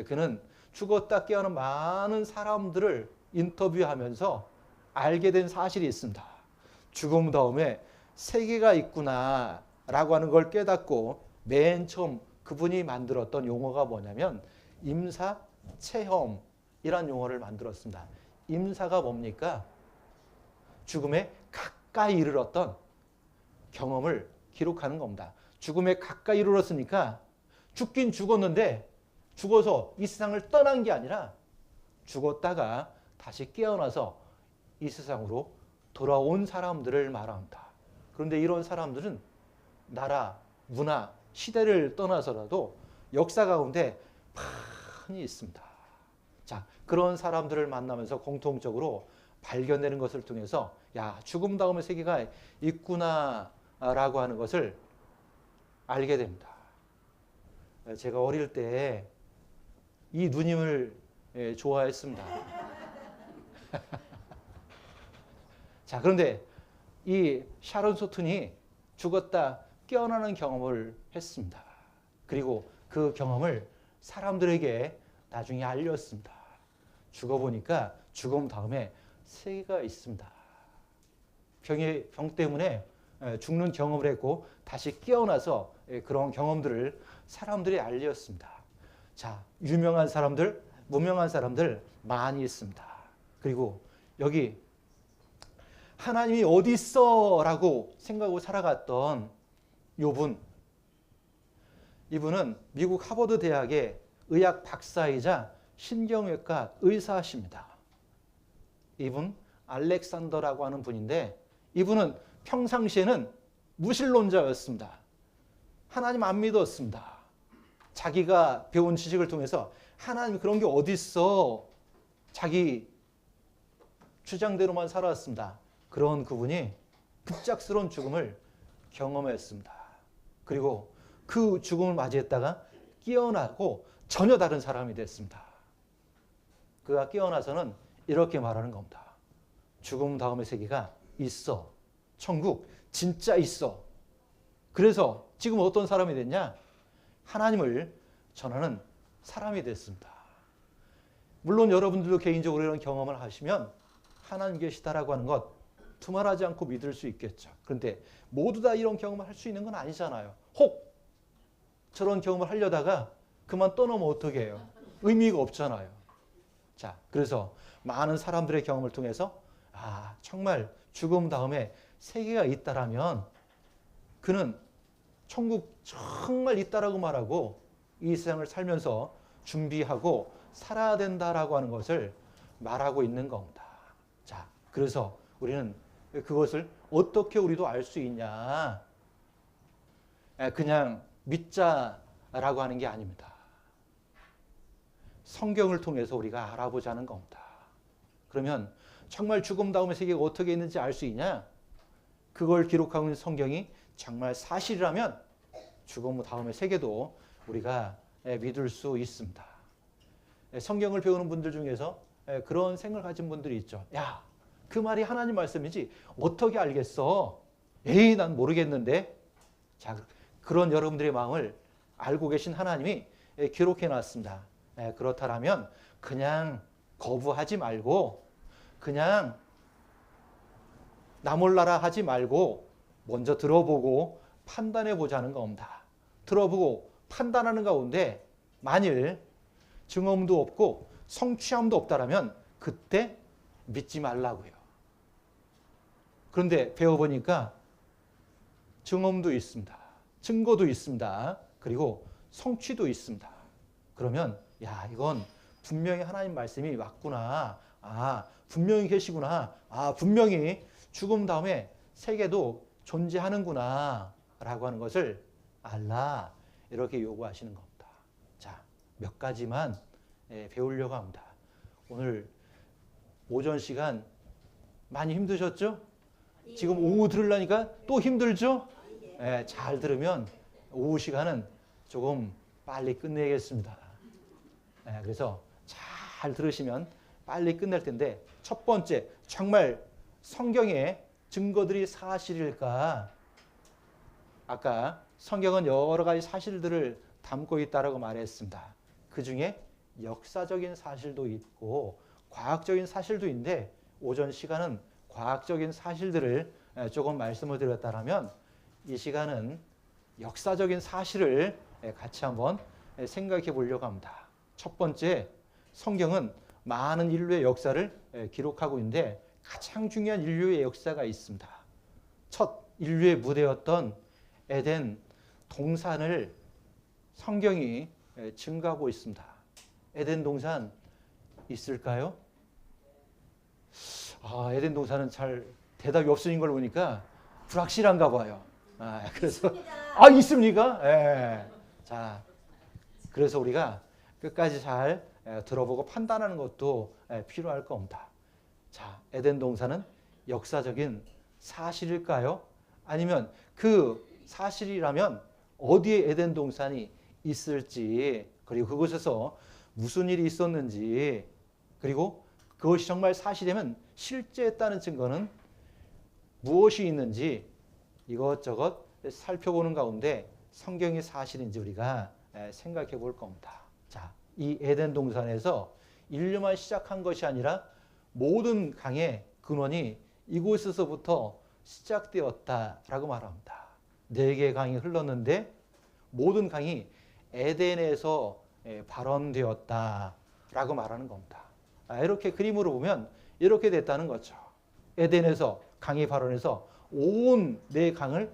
그는 죽었다 깨어난 많은 사람들을 인터뷰하면서 알게 된 사실이 있습니다. 죽음 다음에 세계가 있구나라고 하는 걸 깨닫고 맨 처음 그분이 만들었던 용어가 뭐냐면 임사체험이라는 용어를 만들었습니다. 임사가 뭡니까? 죽음에 가까이 이르렀던 경험을 기록하는 겁니다. 죽음에 가까이 이르렀으니까 죽긴 죽었는데 죽어서 이 세상을 떠난 게 아니라 죽었다가 다시 깨어나서 이 세상으로 돌아온 사람들을 말합니다. 그런데 이런 사람들은 나라, 문화, 시대를 떠나서라도 역사 가운데 많이 있습니다. 자, 그런 사람들을 만나면서 공통적으로 발견되는 것을 통해서 야, 죽음 다음의 세계가 있구나라고 하는 것을 알게 됩니다. 제가 어릴 때 이 누님을 좋아했습니다. 자, 그런데 이 샤론 소튼이 죽었다 깨어나는 경험을 했습니다. 그리고 그 경험을 사람들에게 나중에 알렸습니다. 죽어보니까 죽음 다음에 세계가 있습니다. 병 때문에 죽는 경험을 했고 다시 깨어나서 그런 경험들을 사람들이 알렸습니다. 자, 유명한 사람들, 무명한 사람들 많이 있습니다. 그리고 여기 하나님이 어디 있어? 라고 생각하고 살아갔던 이분은 미국 하버드 대학의 의학 박사이자 신경외과 의사십니다. 이분 알렉산더라고 하는 분인데 이분은 평상시에는 무신론자였습니다. 하나님 안 믿었습니다. 자기가 배운 지식을 통해서 하나님 그런 게 어디 있어? 자기 주장대로만 살아왔습니다. 그런 그분이 급작스러운 죽음을 경험했습니다. 그리고 그 죽음을 맞이했다가 깨어나고 전혀 다른 사람이 됐습니다. 그가 깨어나서는 이렇게 말하는 겁니다. 죽음 다음의 세계가 있어. 천국 진짜 있어. 그래서 지금 어떤 사람이 됐냐? 하나님을 전하는 사람이 됐습니다. 물론 여러분들도 개인적으로 이런 경험을 하시면 하나님 계시다라고 하는 것 두말하지 않고 믿을 수 있겠죠. 그런데 모두 다 이런 경험을 할 수 있는 건 아니잖아요. 혹 저런 경험을 하려다가 그만 떠나면 어떻게 해요? 의미가 없잖아요. 자, 그래서 많은 사람들의 경험을 통해서 정말 죽음 다음에 세계가 있다라면 그는 천국 정말 있다라고 말하고 이 세상을 살면서 준비하고 살아야 된다라고 하는 것을 말하고 있는 겁니다. 자, 그래서 우리는 그것을 어떻게 우리도 알 수 있냐? 그냥 믿자라고 하는 게 아닙니다. 성경을 통해서 우리가 알아보자는 겁니다. 그러면 정말 죽음 다음의 세계가 어떻게 있는지 알 수 있냐? 그걸 기록하고 있는 성경이 정말 사실이라면 죽음 다음의 세계도 우리가 믿을 수 있습니다. 성경을 배우는 분들 중에서 그런 생각을 가진 분들이 있죠. 야, 그 말이 하나님 말씀이지 어떻게 알겠어? 에이, 난 모르겠는데. 자, 그런 여러분들의 마음을 알고 계신 하나님이 기록해 놨습니다. 그렇다면 그냥 거부하지 말고 그냥 나 몰라라 하지 말고 먼저 들어보고 판단해 보자는 겁니다. 들어보고 판단하는 가운데 만일 증언도 없고 성취함도 없다라면 그때 믿지 말라고요. 그런데 배워보니까 증언도 있습니다. 증거도 있습니다. 그리고 성취도 있습니다. 그러면 이건 분명히 하나님 말씀이 맞구나. 분명히 계시구나. 분명히 죽음 다음에 세계도 존재하는구나 라고 하는 것을 알라. 이렇게 요구하시는 겁니다. 자, 몇 가지만 배우려고 합니다. 오늘 오전 시간 많이 힘드셨죠? 지금 오후 들으려니까 또 힘들죠? 잘 들으면 오후 시간은 조금 빨리 끝내겠습니다. 그래서 잘 들으시면 빨리 끝낼 텐데 첫 번째, 정말 성경의 증거들이 사실일까? 아까 성경은 여러 가지 사실들을 담고 있다라고 말했습니다. 그 중에 역사적인 사실도 있고 과학적인 사실도 있는데 오전 시간은 과학적인 사실들을 조금 말씀을 드렸다면 이 시간은 역사적인 사실을 같이 한번 생각해 보려고 합니다. 첫 번째, 성경은 많은 인류의 역사를 기록하고 있는데 가장 중요한 인류의 역사가 있습니다. 첫 인류의 무대였던 에덴 동산을 성경이 증거하고 있습니다. 에덴 동산 있을까요? 에덴 동산은 잘 대답이 없으신 걸 보니까 불확실한가 봐요. 그래서 있습니까? 자, 그래서 우리가 끝까지 잘 들어보고 판단하는 것도 필요할 겁니다. 자, 에덴 동산은 역사적인 사실일까요? 아니면 그 사실이라면 어디에 에덴 동산이 있을지, 그리고 그곳에서 무슨 일이 있었는지, 그리고 그것이 정말 사실이면 실제했다는 증거는 무엇이 있는지 이것저것 살펴보는 가운데 성경이 사실인지 우리가 생각해 볼 겁니다. 자, 이 에덴 동산에서 인류만 시작한 것이 아니라 모든 강의 근원이 이곳에서부터 시작되었다라고 말합니다. 4개의 강이 흘렀는데 모든 강이 에덴에서 발원되었다라고 말하는 겁니다. 이렇게 그림으로 보면 이렇게 됐다는 거죠. 에덴에서 강이 발원해서 온 4강을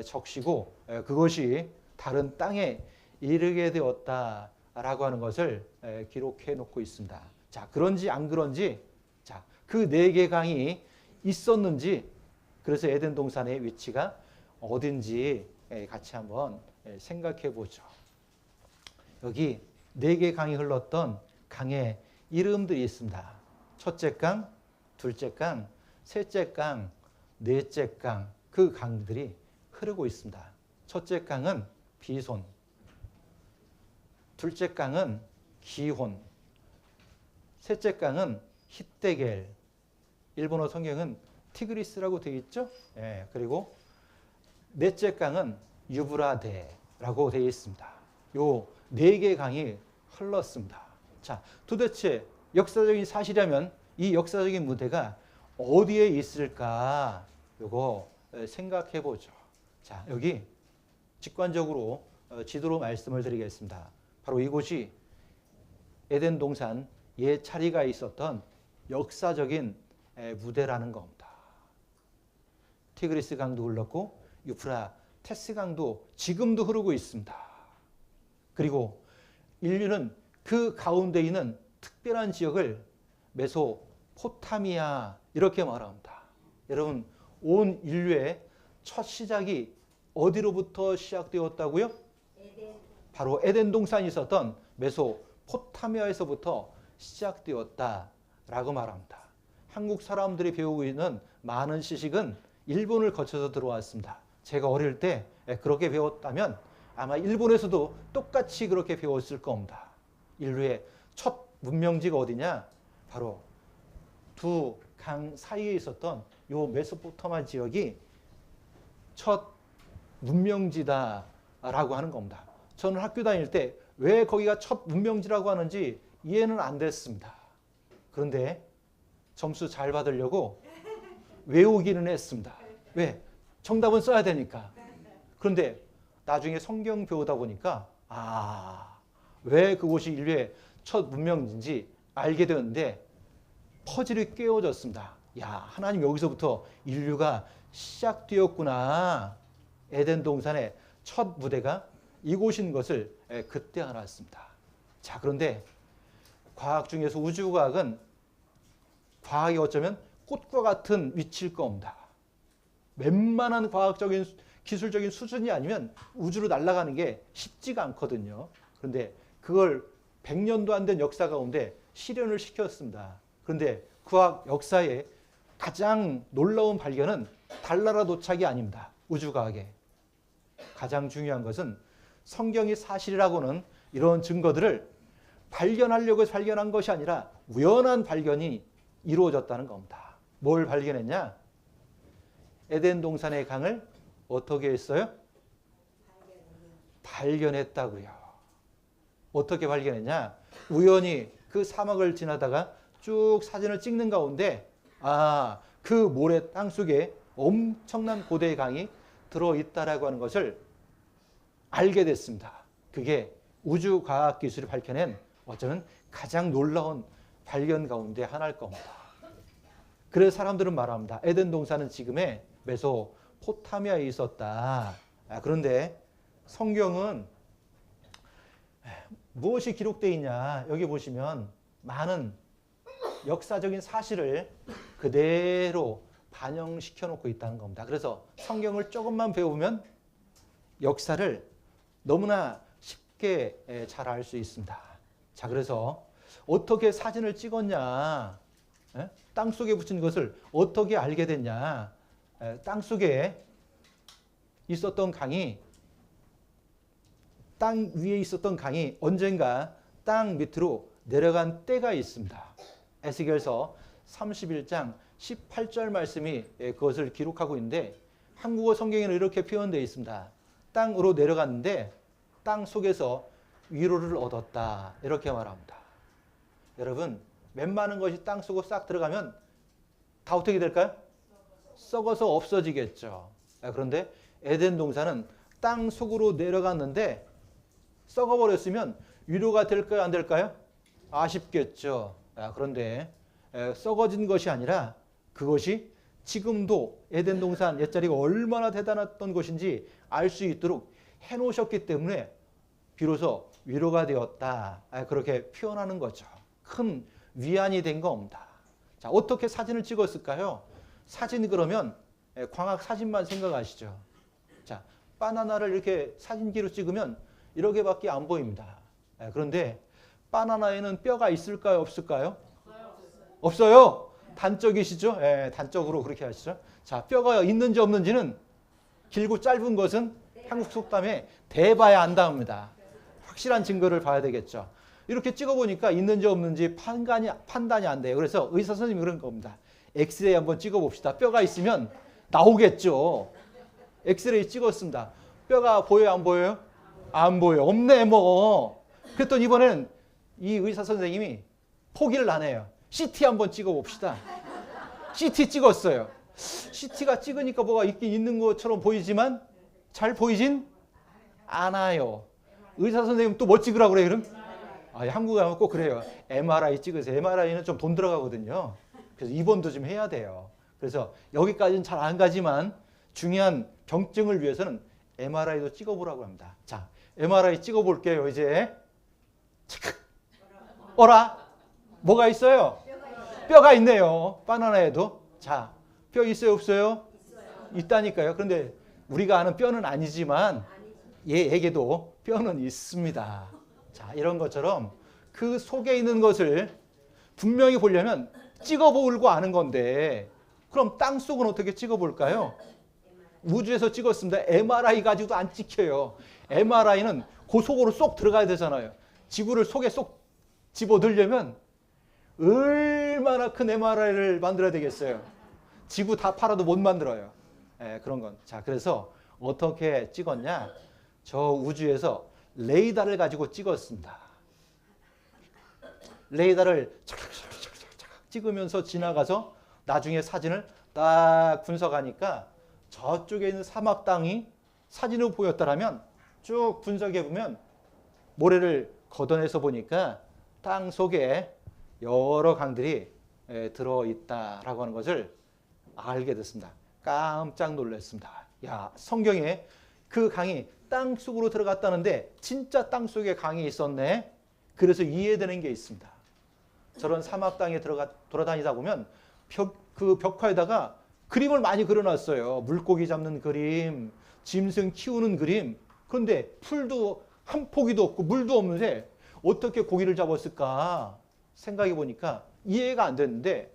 적시고 그것이 다른 땅에 이르게 되었다라고 하는 것을 기록해 놓고 있습니다. 자, 그런지 안 그런지, 자, 그 4개 강이 있었는지, 그래서 에덴 동산의 위치가 어딘지 같이 한번 생각해 보죠. 여기 4개 강이 흘렀던 강의 이름들이 있습니다. 첫째 강, 둘째 강, 셋째 강, 넷째 강, 그 강들이 흐르고 있습니다. 첫째 강은 비손, 둘째 강은 기혼, 셋째 강은 hit데겔, 일본어 성경은 티그리스라고 되어 있죠? 그리고 넷째 강은 유브라데라고 되어 있습니다. 요 4개 강이 흘렀습니다. 자, 도대체 역사적인 사실이라면 이 역사적인 무대가 어디에 있을까? 요거 생각해 보죠. 자, 여기 직관적으로 지도로 말씀을 드리겠습니다. 바로 이곳이 에덴 동산 예차리가 있었던 역사적인 무대라는 겁니다. 티그리스 강도 흘렀고 유프라테스 강도 지금도 흐르고 있습니다. 그리고 인류는 그 가운데 있는 특별한 지역을 메소포타미아 이렇게 말합니다. 여러분, 온 인류의 첫 시작이 어디로부터 시작되었다고요? 바로 에덴 동산이 있었던 메소포타미아에서부터 시작되었다라고 말합니다. 한국 사람들이 배우고 있는 많은 지식은 일본을 거쳐서 들어왔습니다. 제가 어릴 때 그렇게 배웠다면 아마 일본에서도 똑같이 그렇게 배웠을 겁니다. 인류의 첫 문명지가 어디냐? 바로 두 강 사이에 있었던 요 메소포타미아 지역이 첫 문명지다라고 하는 겁니다. 저는 학교 다닐 때 왜 거기가 첫 문명지라고 하는지 이해는 안 됐습니다. 그런데 점수 잘 받으려고 외우기는 했습니다. 왜? 정답은 써야 되니까. 그런데 나중에 성경 배우다 보니까 왜 그곳이 인류의 첫 문명인지 알게 되었는데 퍼즐이 깨어졌습니다. 야, 하나님 여기서부터 인류가 시작되었구나. 에덴 동산의 첫 무대가 이곳인 것을 그때 알았습니다. 자, 그런데 과학 중에서 우주과학은 과학이 어쩌면 꽃과 같은 위치일 겁니다. 웬만한 과학적인 기술적인 수준이 아니면 우주로 날아가는 게 쉽지가 않거든요. 그런데 그걸 100년도 안 된 역사 가운데 실현을 시켰습니다. 그런데 과학 역사의 가장 놀라운 발견은 달나라 도착이 아닙니다. 우주과학에. 가장 중요한 것은 성경이 사실이라고는 이런 증거들을 발견하려고 발견한 것이 아니라 우연한 발견이 이루어졌다는 겁니다. 뭘 발견했냐? 에덴 동산의 강을 어떻게 했어요? 발견했다고요. 어떻게 발견했냐? 우연히 그 사막을 지나다가 쭉 사진을 찍는 가운데 그 모래 땅속에 엄청난 고대의 강이 들어있다라고 하는 것을 알게 됐습니다. 그게 우주과학기술이 밝혀낸 어쩌면 가장 놀라운 발견 가운데 하나일 겁니다. 그래서 사람들은 말합니다. 에덴 동산은 지금의 메소포타미아에 있었다. 그런데 성경은 무엇이 기록되어 있냐? 여기 보시면 많은 역사적인 사실을 그대로 반영시켜 놓고 있다는 겁니다. 그래서 성경을 조금만 배우면 역사를 너무나 쉽게 잘 알 수 있습니다. 자, 그래서 어떻게 사진을 찍었냐? 땅속에 붙인 것을 어떻게 알게 됐냐? 땅속에 있었던 강이, 땅 위에 있었던 강이 언젠가 땅 밑으로 내려간 때가 있습니다. 에스겔서 31장 18절 말씀이 그것을 기록하고 있는데 한국어 성경에는 이렇게 표현되어 있습니다. 땅으로 내려갔는데 땅 속에서 위로를 얻었다. 이렇게 말합니다. 여러분, 웬만한 것이 땅 속으로 싹 들어가면 다 어떻게 될까요? 썩어서 없어지겠죠. 그런데 에덴 동산은 땅 속으로 내려갔는데 썩어버렸으면 위로가 될까요? 안 될까요? 아쉽겠죠. 그런데 썩어진 것이 아니라 그것이 지금도 에덴 동산 옛자리가 얼마나 대단했던 것인지 알 수 있도록 해놓으셨기 때문에 비로소 위로가 되었다. 그렇게 표현하는 거죠. 큰 위안이 된 겁니다. 자, 어떻게 사진을 찍었을까요? 사진 그러면 광학 사진만 생각하시죠. 자, 바나나를 이렇게 사진기로 찍으면 이렇게밖에 안 보입니다. 그런데 바나나에는 뼈가 있을까요? 없을까요? 없어요. 단적이시죠? 단적으로 그렇게 하시죠. 자, 뼈가 있는지 없는지는 길고 짧은 것은 한국 속담에 대봐야 안다입니다. 확실한 증거를 봐야 되겠죠. 이렇게 찍어보니까 있는지 없는지 판단이 안 돼요. 그래서 의사 선생님이 그런 겁니다. 엑스레이 한번 찍어봅시다. 뼈가 있으면 나오겠죠. 엑스레이 찍었습니다. 뼈가 보여요? 안 보여요? 안 보여요. 없네 뭐. 그랬더니 이번에는 이 의사 선생님이 포기를 안 해요. CT 한번 찍어봅시다. CT 찍었어요. CT가 찍으니까 뭐가 있긴 있는 것처럼 보이지만 잘 보이진 않아요. 의사 선생님 또 뭐 찍으라고 그래요, 그럼? 한국에 가면 꼭 그래요. MRI 찍으세요. MRI는 좀 돈 들어가거든요. 그래서 입원도 좀 해야 돼요. 그래서 여기까지는 잘 안 가지만 중요한 병증을 위해서는 MRI도 찍어보라고 합니다. 자, MRI 찍어볼게요, 이제. 어라? 뭐가 있어요? 뼈가 있네요. 바나나에도. 자, 뼈 있어요, 없어요? 있다니까요. 그런데 우리가 아는 뼈는 아니지만 얘에게도 뼈는 있습니다. 자, 이런 것처럼 그 속에 있는 것을 분명히 보려면 찍어보고 아는 건데 그럼 땅 속은 어떻게 찍어볼까요? 우주에서 찍었습니다. MRI 가지고도 안 찍혀요. MRI는 그 속으로 쏙 들어가야 되잖아요. 지구를 속에 쏙 집어넣으려면 얼마나 큰 MRI를 만들어야 되겠어요. 지구 다 팔아도 못 만들어요. 그런 건. 자, 그래서 어떻게 찍었냐? 저 우주에서 레이더를 가지고 찍었습니다. 레이더를 찍으면서 지나가서 나중에 사진을 딱 분석하니까 저쪽에 있는 사막 땅이 사진으로 보였더라면 쭉 분석해 보면 모래를 걷어내서 보니까 땅 속에 여러 강들이 들어있다라고 하는 것을 알게 됐습니다. 깜짝 놀랐습니다. 야, 성경에 그 강이 땅 속으로 들어갔다는데 진짜 땅 속에 강이 있었네. 그래서 이해되는 게 있습니다. 저런 사막 땅에 돌아다니다 보면 그 벽화에다가 그림을 많이 그려놨어요. 물고기 잡는 그림, 짐승 키우는 그림. 그런데 풀도 한 포기도 없고 물도 없는데 어떻게 고기를 잡았을까 생각해 보니까 이해가 안 됐는데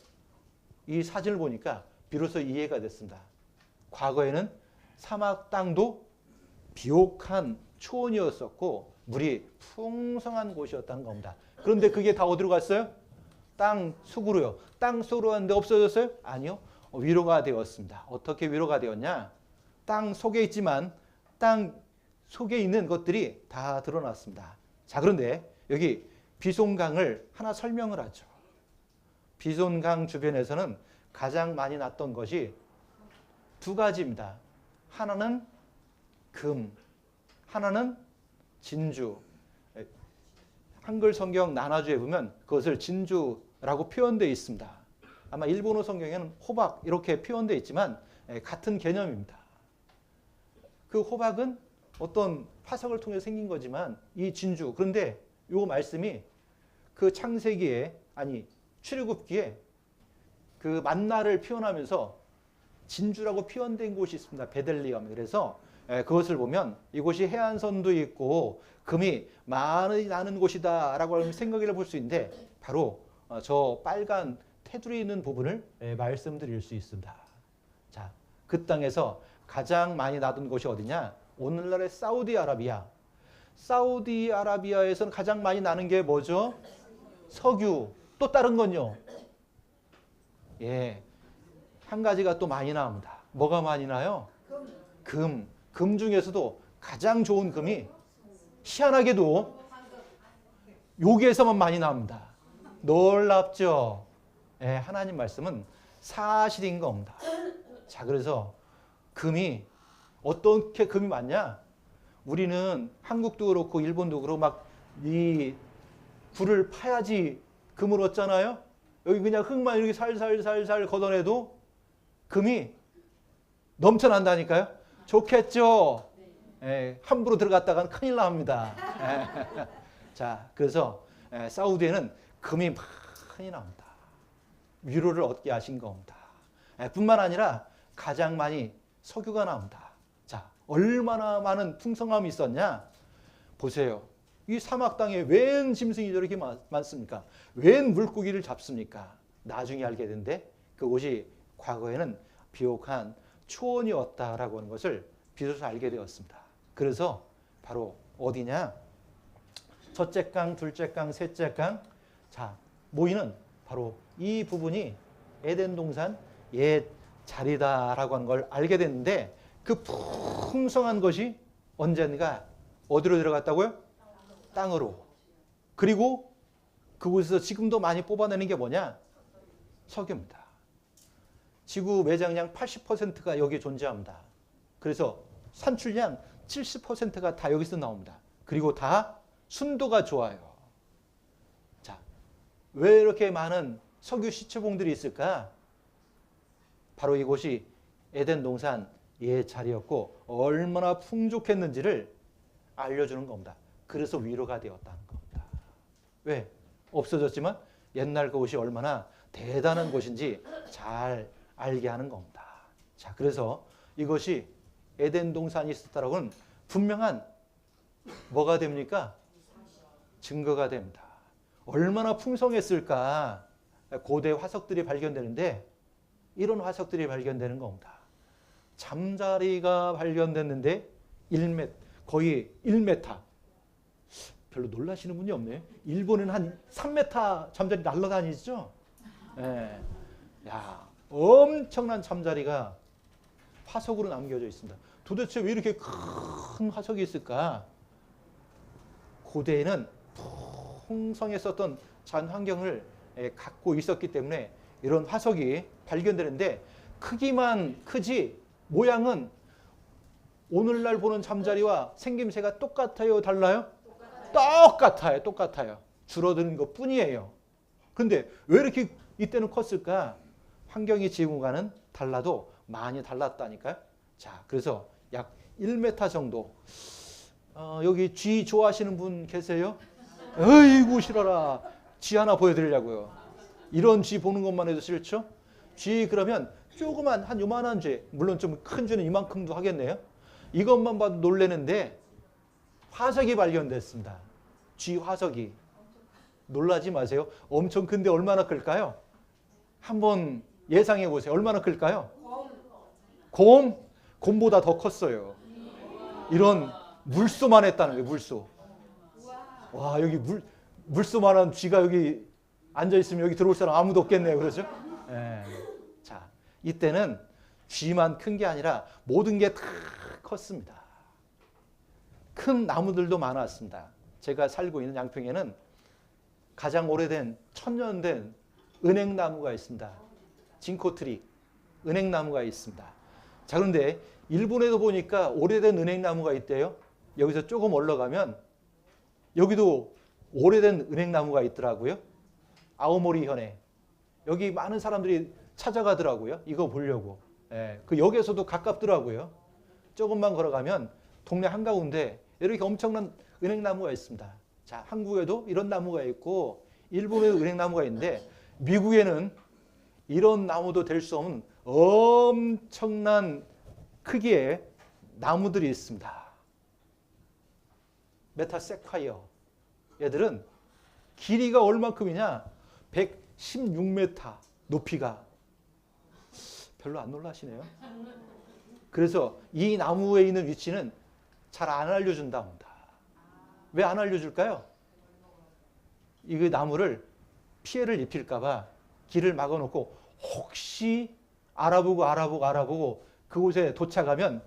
이 사진을 보니까 비로소 이해가 됐습니다. 과거에는 사막 땅도 비옥한 초원이었었고 물이 풍성한 곳이었다는 겁니다. 그런데 그게 다 어디로 갔어요? 땅 속으로요. 땅 속으로 갔는데 없어졌어요? 아니요. 위로가 되었습니다. 어떻게 위로가 되었냐? 땅 속에 있지만 땅 속에 있는 것들이 다 드러났습니다. 자, 그런데 여기 비손강을 하나 설명을 하죠. 비손강 주변에서는 가장 많이 났던 것이 두 가지입니다. 하나는 금, 하나는 진주. 한글 성경 난화주에 보면 그것을 진주라고 표현되어 있습니다. 아마 일본어 성경에는 호박 이렇게 표현되어 있지만 같은 개념입니다. 그 호박은 어떤 화석을 통해 생긴 거지만 이 진주, 그런데 이 말씀이 그 창세기에 출애굽기에 그 만나를 표현하면서 진주라고 표현된 곳이 있습니다. 베들레헴. 그래서 그것을 보면 이곳이 해안선도 있고 금이 많이 나는 곳이다라고 생각을 볼 수 있는데 바로 저 빨간 테두리 있는 부분을 말씀드릴 수 있습니다. 자, 그 땅에서 가장 많이 나던 곳이 어디냐? 오늘날의 사우디아라비아. 사우디아라비아에서는 가장 많이 나는 게 뭐죠? 석유. 또 다른 건요? 예, 한 가지가 또 많이 나옵니다. 뭐가 많이 나요? 금. 금 중에서도 가장 좋은 금이 희한하게도 여기에서만 많이 나옵니다. 놀랍죠? 예, 하나님 말씀은 사실인 겁니다. 자, 그래서 금이 어떻게 금이 많냐? 우리는 한국도 그렇고 일본도 그렇고 막 이 굴을 파야지 금을 얻잖아요. 여기 그냥 흙만 이렇게 살살살살 걷어내도 금이 넘쳐난다니까요. 좋겠죠? 예, 함부로 들어갔다가는 큰일 납니다. 예. 자, 그래서 사우디에는 금이 많이 나옵니다. 위로를 얻게 하신 겁니다. 뿐만 아니라 가장 많이 석유가 나옵니다. 자, 얼마나 많은 풍성함이 있었냐? 보세요. 이 사막 땅에 웬 짐승이 저렇게 많습니까? 웬 물고기를 잡습니까? 나중에 알게 되는데 그곳이 과거에는 비옥한 초원이었다라고 하는 것을 비로소 알게 되었습니다. 그래서 바로 어디냐? 첫째 강, 둘째 강, 셋째 강. 자, 모이는 바로 이 부분이 에덴 동산 옛 자리다라고 하는 걸 알게 됐는데 그 풍성한 것이 언젠가 어디로 들어갔다고요? 땅으로. 그리고 그곳에서 지금도 많이 뽑아내는 게 뭐냐? 석유입니다. 지구 매장량 80%가 여기에 존재합니다. 그래서 산출량 70%가 다 여기서 나옵니다. 그리고 다 순도가 좋아요. 자, 왜 이렇게 많은 석유 시체봉들이 있을까? 바로 이곳이 에덴 동산 옛 자리였고 얼마나 풍족했는지를 알려주는 겁니다. 그래서 위로가 되었다는 겁니다. 왜? 없어졌지만 옛날 그곳이 얼마나 대단한 곳인지 잘 알게 하는 겁니다. 자, 그래서 이것이 에덴 동산이 있었다라고는 분명한 뭐가 됩니까? 증거가 됩니다. 얼마나 풍성했을까? 고대 화석들이 발견되는데 이런 화석들이 발견되는 겁니다. 잠자리가 발견됐는데 1m, 거의 1m. 별로 놀라시는 분이 없네. 일본은 한 3m 잠자리 날아다니죠? 예. 야, 엄청난 잠자리가 화석으로 남겨져 있습니다. 도대체 왜 이렇게 큰 화석이 있을까? 고대에는 풍성했었던 자연 환경을 갖고 있었기 때문에 이런 화석이 발견되는데 크기만 크지 모양은 오늘날 보는 잠자리와 생김새가 똑같아요? 달라요? 똑같아요. 똑같아요. 줄어드는 것 뿐이에요. 근데 왜 이렇게 이때는 컸을까? 환경이 지금과는 달라도 많이 달랐다니까요. 자, 그래서 약 1m 정도. 여기 쥐 좋아하시는 분 계세요? 어이구 싫어라. 쥐 하나 보여드리려고요. 이런 쥐 보는 것만 해도 싫죠? 쥐 그러면 조그만 한 요만한 쥐, 물론 좀 큰 쥐는 이만큼도 하겠네요. 이것만 봐도 놀라는데 화석이 발견됐습니다. 쥐 화석이. 놀라지 마세요. 엄청 큰데 얼마나 클까요? 한번 예상해 보세요. 얼마나 클까요? 곰? 곰보다 더 컸어요. 이런 물소만 했다는 거예요. 물소. 와, 여기 물소만한 쥐가 여기 앉아있으면 여기 들어올 사람 아무도 없겠네요. 그렇죠? 예. 자, 이때는 쥐만 큰 게 아니라 모든 게 다 컸습니다. 큰 나무들도 많았습니다. 제가 살고 있는 양평에는 가장 오래된 천년 된 은행나무가 있습니다. 진코트리 은행나무가 있습니다. 자, 그런데 일본에도 보니까 오래된 은행나무가 있대요. 여기서 조금 올라가면 여기도 오래된 은행나무가 있더라고요. 아오모리 현에. 여기 많은 사람들이 찾아가더라고요. 이거 보려고. 예, 그 역에서도 가깝더라고요. 조금만 걸어가면 동네 한가운데 이렇게 엄청난 은행나무가 있습니다. 자, 한국에도 이런 나무가 있고 일본에도 은행나무가 있는데 미국에는 이런 나무도 될 수 없는 엄청난 크기의 나무들이 있습니다. 메타세콰이어. 얘들은 길이가 얼마큼이냐? 116m 높이가. 별로 안 놀라시네요. 그래서 이 나무에 있는 위치는 잘 안 알려준답니다. 왜 안 알려줄까요? 이 나무를 피해를 입힐까봐 길을 막아놓고 혹시 알아보고 그곳에 도착하면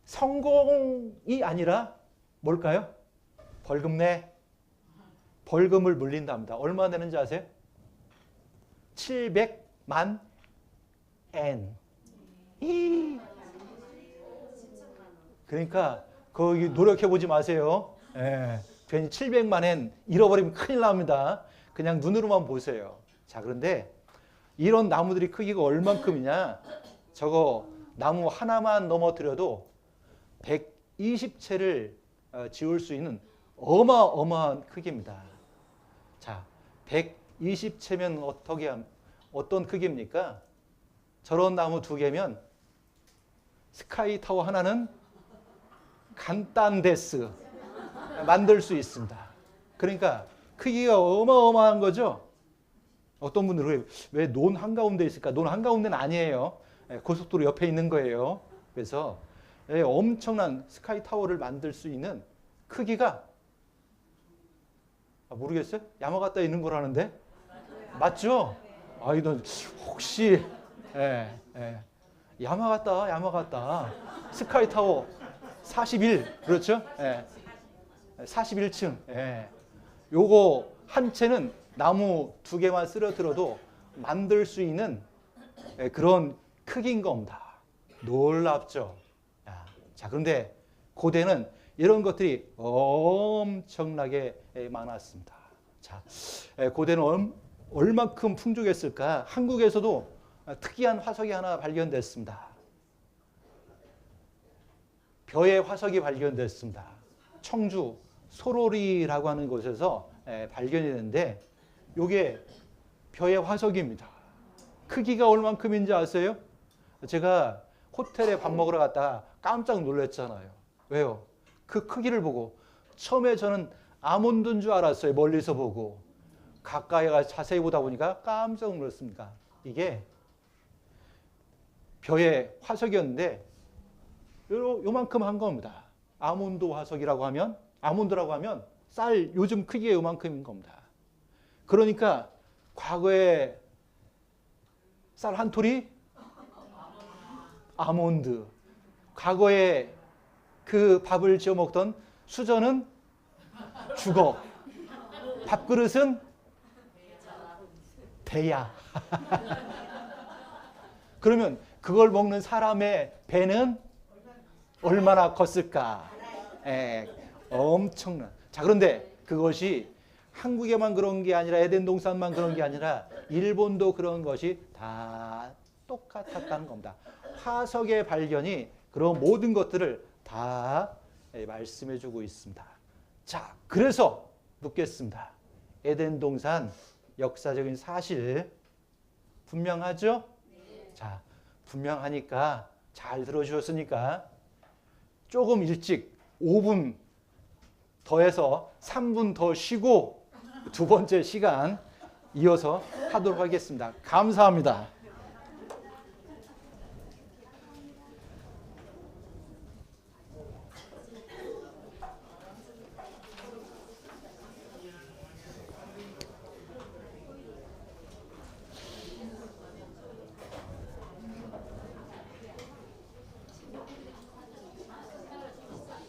성공이 아니라 뭘까요? 벌금 내. 벌금을 물린답니다. 얼마 내는지 아세요? 700만 엔. 그러니까 거기 노력해보지 마세요. 예, 괜히 700만 엔 잃어버리면 큰일 납니다. 그냥 눈으로만 보세요. 자, 그런데 이런 나무들이 크기가 얼만큼이냐? 저거 나무 하나만 넘어뜨려도 120채를 지을 수 있는 어마어마한 크기입니다. 자, 120채면 어떤 크기입니까? 저런 나무 2개면 스카이타워 하나는 간단데스 만들 수 있습니다. 그러니까 크기가 어마어마한 거죠. 어떤 분들은 왜 논 한가운데 있을까? 논 한가운데는 아니에요. 고속도로 옆에 있는 거예요. 그래서 엄청난 스카이타워를 만들 수 있는 크기가 모르겠어요? 야마가타에 있는 거라는데? 맞죠? 이건 혹시 야마가타 스카이타워 41 그렇죠? 41층. 요거 한 채는 나무 2개만 쓰러뜨려도 만들 수 있는 그런 크기인 겁니다. 놀랍죠? 자, 그런데 고대는 이런 것들이 엄청나게 많았습니다. 자, 고대는 얼만큼 풍족했을까? 한국에서도 특이한 화석이 하나 발견됐습니다. 벼의 화석이 발견됐습니다. 청주 소로리라고 하는 곳에서 발견이 됐는데 이게 벼의 화석입니다. 크기가 얼만큼인지 아세요? 제가 호텔에 밥 먹으러 갔다가 깜짝 놀랐잖아요. 왜요? 그 크기를 보고 처음에 저는 아몬드인 줄 알았어요. 멀리서 보고. 가까이 가서 자세히 보다 보니까 깜짝 놀랐습니다. 이게 벼의 화석이었는데 요만큼 한 겁니다. 아몬드라고 하면 쌀 요즘 크기가 요만큼인 겁니다. 그러니까 과거에 쌀 한 톨이 아몬드, 과거에 그 밥을 지어 먹던 수저는 주걱, 밥그릇은 대야. 그러면 그걸 먹는 사람의 배는 얼마나 컸을까? 엄청난. 자, 그런데 그것이 한국에만 그런 게 아니라 에덴 동산만 그런 게 아니라 일본도 그런 것이 다 똑같았다는 겁니다. 화석의 발견이 그런 모든 것들을 다 말씀해 주고 있습니다. 자, 그래서 묻겠습니다. 에덴 동산 역사적인 사실 분명하죠? 네. 자, 분명하니까 잘 들어주셨으니까 조금 일찍 5분 더해서 3분 더 쉬고 2번째 시간 이어서 하도록 하겠습니다. 감사합니다.